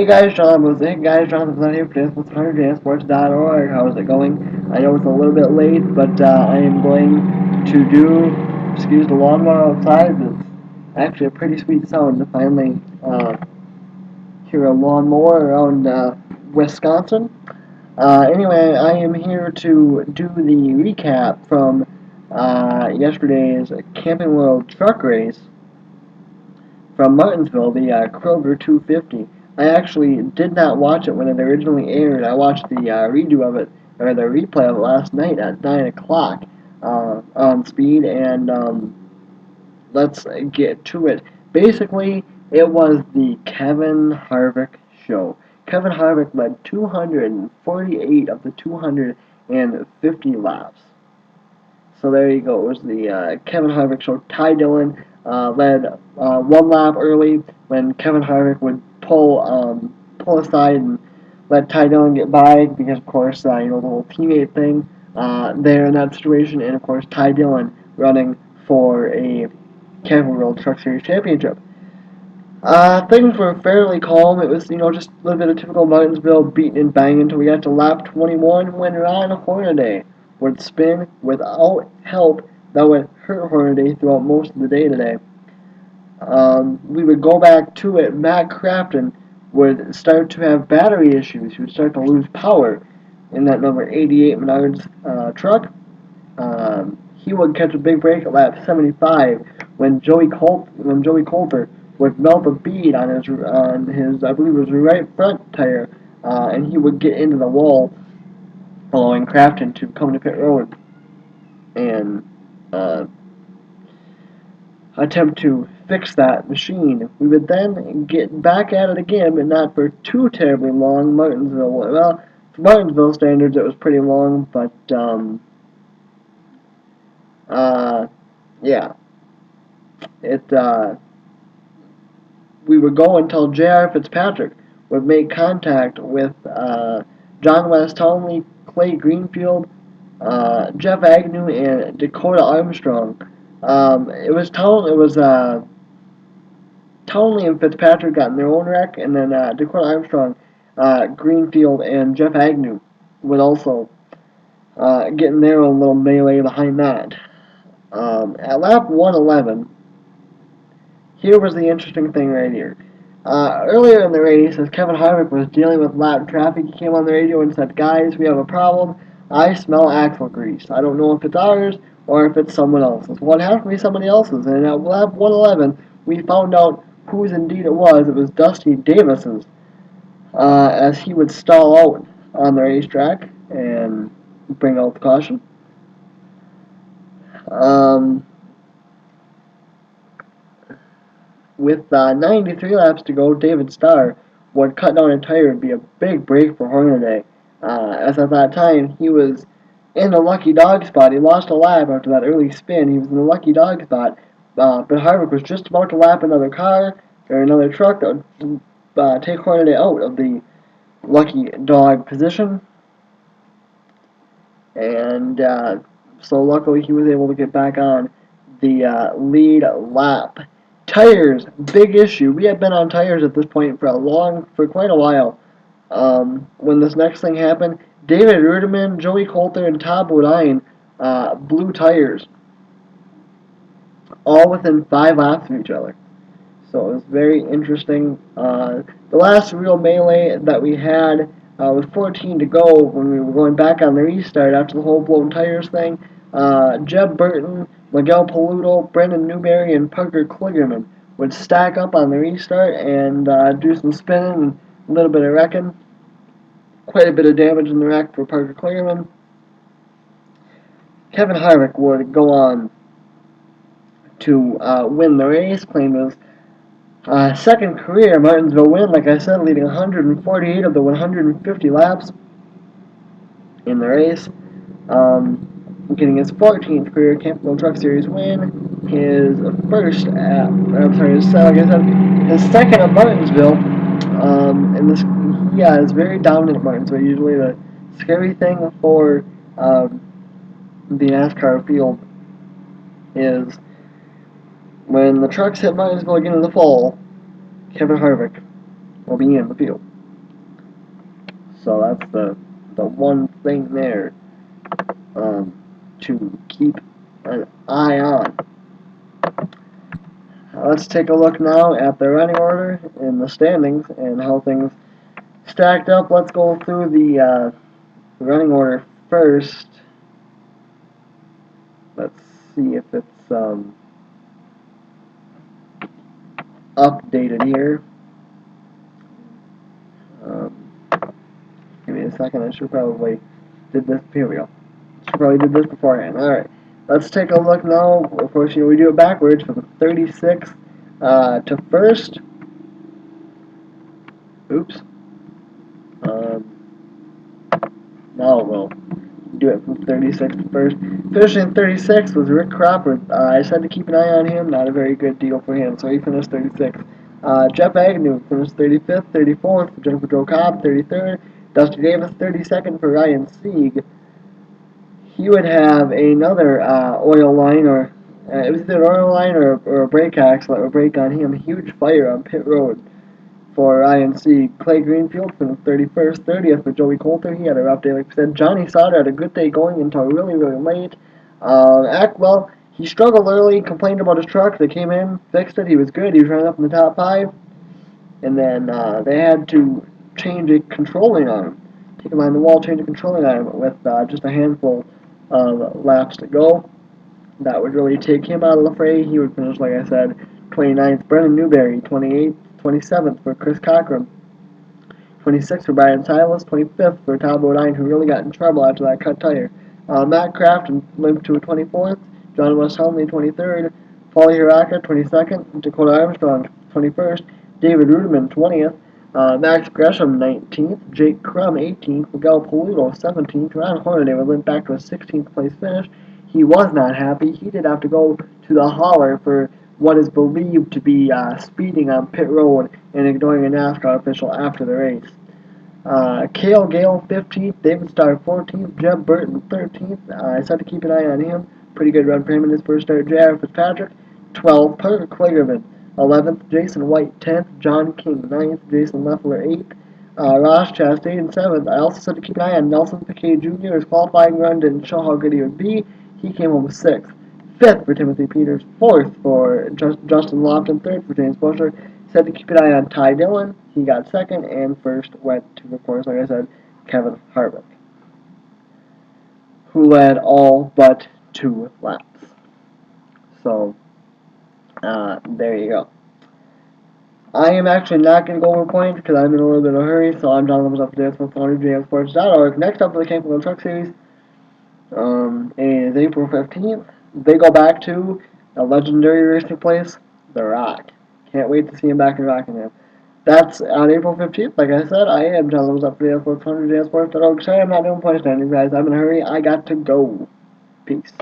Jonathan was here for this with 100JSports.org. How's it going? I know it's a little bit late, but I am going to excuse the lawnmower outside. It's actually a pretty sweet sound to finally hear a lawnmower around Wisconsin. Anyway, I am here to do the recap from yesterday's Camping World Truck Race from Martinsville, the Kroger 250. I actually did not watch it when it originally aired. I watched the redo of it, or the replay of it last night at 9 o'clock on speed, and let's get to it. Basically, it was the Kevin Harvick show. Kevin Harvick led 248 of the 250 laps. So there you go. It was the Kevin Harvick show. Ty Dillon led one lap early when Kevin Harvick would pull aside and let Ty Dillon get by because, of course, the whole teammate thing there in that situation, and of course Ty Dillon running for a Camping World Truck Series Championship. Things were fairly calm. It was, just a little bit of typical Martinsville beating and banging until we got to lap 21 when Ron Hornaday would spin without help that would hurt Hornaday throughout most of the day today. We would go back to it. Matt Crafton would start to have battery issues. He would start to lose power in that number 88 Menards truck. He would catch a big break at lap 75 when Joey Coulter would melt a bead on his I believe it was right front tire, and he would get into the wall, allowing Crafton to come to pit road and attempt to fix that machine. We would then get back at it again, but not for too terribly long. Well, for Martinsville standards, it was pretty long, but yeah, we would go until J.R. Fitzpatrick would make contact with John West Townley, Clay Greenfield, Jeff Agnew, and Dakota Armstrong. It was Townley and Fitzpatrick got in their own wreck, and then Dakota Armstrong, Greenfield, and Jeff Agnew would also get in their own little melee behind that. At lap 111, here was the interesting thing right here. Earlier in the race, as Kevin Harvick was dealing with lap traffic, he came on the radio and said, "Guys, we have a problem. I smell axle grease. I don't know if it's ours or if it's someone else's." Well, it had to be somebody else's, and at lap 111, we found out whose indeed it was. It was Dusty Davis's, as he would stall out on the racetrack and bring out the caution. With 93 laps to go, David Starr would cut down a tire. It would be a big break for Hornaday, as at that time he was in the lucky dog spot. He lost a lap after that early spin. He was in the lucky dog spot, but Harvick was just about to lap another car or another truck that would take Hornaday out of the lucky dog position. And so luckily he was able to get back on the lead lap. Tires, big issue. We had been on tires at this point for quite a while. When this next thing happened, David Ruderman, Joey Coulter, and Todd Bodine blew tires, all within 5 laps of each other. So it was very interesting. The last real melee that we had with 14 to go when we were going back on the restart after the whole blown tires thing. Jeb Burton, Miguel Paluto, Brendan Newberry, and Parker Kligerman would stack up on the restart and do some spinning and a little bit of wrecking. Quite a bit of damage in the wreck for Parker Kligerman. Kevin Harvick would go on to win the race, claim his second career Martinsville win, like I said, leading 148 of the 150 laps in the race. Getting his 14th career Camping World Truck Series win, his second at Martinsville, and is very dominant at Martinsville. Usually the scary thing for the NASCAR field is when the trucks hit Martinsville again in the fall, Kevin Harvick will be in the field. So that's the one thing there to keep an eye on. Let's take a look now at the running order in the standings and how things stacked up. Let's go through the running order first. Let's see if it's updated here. Give me a second. I should probably did this. Here we go. Should probably did this beforehand. All right. Let's take a look now. Of course, we do it backwards from 36th to first. Oops. Now we'll do it from 36th to first. Finishing 36th was Rick Crawford. I just had to keep an eye on him. Not a very good deal for him, so he finished 36th. Jeff Agnew finished 35th, 34th. Jennifer Joe Cobb, 33rd. Dusty Davis, 32nd for Ryan Sieg. He would have another oil line, or it was either an oil line or a brake axle that would break on him. Huge fire on pit road for INC. Clay Greenfield from 31st, 30th for Joey Coulter. He had a rough day, like I said. Johnny Sauter had a good day going until really, really late. Well, he struggled early, complained about his truck. They came in, fixed it. He was good. He was running up in the top 5. And then they had to change a controlling arm. Take him on the wall, change a controlling arm with just a handful of laps to go. That would really take him out of the fray. He would finish, like I said, 29th. Brendan Newberry, 28th. 27th for Chris Cochran. 26th for Brian Silas. 25th for Tom Bodine, who really got in trouble after that cut tire. Matt Kraft limped to a 24th. John West Helmley, 23rd. Paulie Hiraka, 22nd. Dakota Armstrong, 21st. David Ruderman, 20th. Max Gresham, 19th. Jake Crum, 18th. Miguel Paludo, 17th. Ron Hornaday would limp back to a 16th place finish. He was not happy. He did have to go to the hauler for what is believed to be speeding on pit road and ignoring a NASCAR official after the race. Cale Gale, 15th. David Starr, 14th. Jeb Burton, 13th. I just had to keep an eye on him. Pretty good run for him in his first start. J.R. Fitzpatrick, 12th. Parker Kligerman, 11th. Jason White, 10th. John King, 9th. Jason Leffler, 8th. Ross Chastain, 7th. I also had to keep an eye on Nelson Piquet Jr. His qualifying run didn't show how good he would be. He came home 6th. 5th for Timothy Peters. 4th for Justin Lofton. 3rd for James Busher. Said to keep an eye on Ty Dillon. He got 2nd. And 1st went to, of course, like I said, Kevin Harvick, who led all but 2 laps. So, there you go. I am actually not going to go over points because I'm in a little bit of a hurry. So I'm John Levels up to date with JMSports.org. Next up for the Campbell Truck Series is April 15th. They go back to a legendary racing place, The Rock. Can't wait to see him back in Rockingham. That's on April 15th. Like I said, I am John Levels up to date with JMSports.org. Sorry I'm not doing points standing, guys. I'm in a hurry. I got to go. Peace.